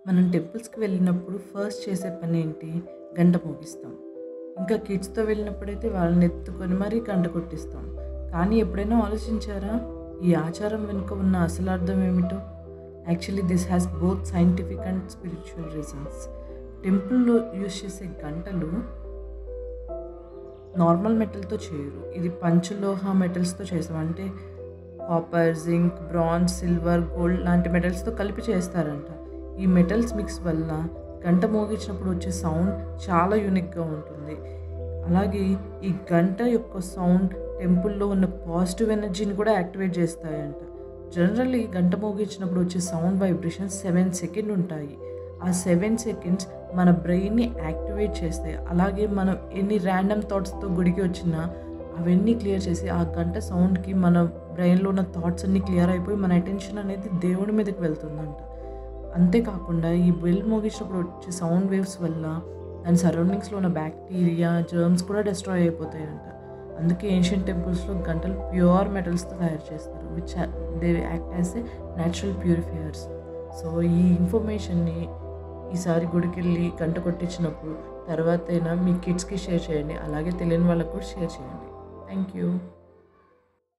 మనం టెంపుల్స్‌కి వెళ్ళినప్పుడు ఫస్ట్ చేసే పనేంటి? గంట మోగిస్తాం. ఇంకా కిడ్స్‌తో వెళ్ళినప్పుడైతే వాళ్ళని ఎత్తుకొని మరీ గంట కొట్టిస్తాం. కానీ ఎప్పుడైనా ఆలోచించారా? ఈ ఆచారం వెనుక ఉన్న అసలు అర్థం ఏమిటో? Actually this has both scientific and spiritual reasons. టెంపుల్‌లో యూజ్ చేసే గంటలు నార్మల్ మెటల్‌తో చేయరు. ఇది పంచలోహ మెటల్స్‌తో చేస్తాం. అంటే copper, zinc, bronze, silver, gold లాంటి మెటల్స్‌తో కలిపి చేస్తారంట. ఈ మెటల్స్ మిక్స్ వల్ల గంట మోగించినప్పుడు వచ్చే సౌండ్ చాలా యూనిక్‌గా ఉంటుంది. అలాగే ఈ గంట యొక్క సౌండ్ టెంపుల్‌లో ఉన్న పాజిటివ్ ఎనర్జీని కూడా యాక్టివేట్ చేస్తాయంట. జనరల్లీ గంట మోగించినప్పుడు వచ్చే సౌండ్ వైబ్రేషన్స్ 7 సెకండ్ ఉంటాయి. ఆ 7 సెకండ్స్ మన బ్రెయిన్‌ని యాక్టివేట్ చేస్తాయి. అలాగే మనం ఎన్ని ర్యాండమ్ థాట్స్‌తో గుడికి వచ్చినా అవన్నీ క్లియర్ చేసి ఆ గంట సౌండ్‌కి మన బ్రెయిన్‌లో ఉన్న థాట్స్ అన్నీ క్లియర్ అయిపోయి మన అటెన్షన్ అనేది దేవుడి మీదకి వెళ్తుందంట. అంతేకాకుండా ఈ బెల్ మోగించినప్పుడు వచ్చే సౌండ్ వేవ్స్ వల్ల దాని సరౌండింగ్స్‌లో ఉన్న బ్యాక్టీరియా, జర్మ్స్ కూడా డిస్ట్రాయ్ అయిపోతాయంట. అందుకే ఏన్షియంట్ టెంపుల్స్‌లో గంటలు ప్యూర్ మెటల్స్‌తో తయారు చేస్తారు. They act as a natural purifiers. So, ఈ ఇన్ఫర్మేషన్‌ని ఈసారి గుడికెళ్ళి గంట కొట్టించినప్పుడు తర్వాతైనా మీ కిడ్స్‌కి షేర్ చేయండి. అలాగే తెలియని వాళ్ళకి కూడా షేర్ చేయండి. Thank you.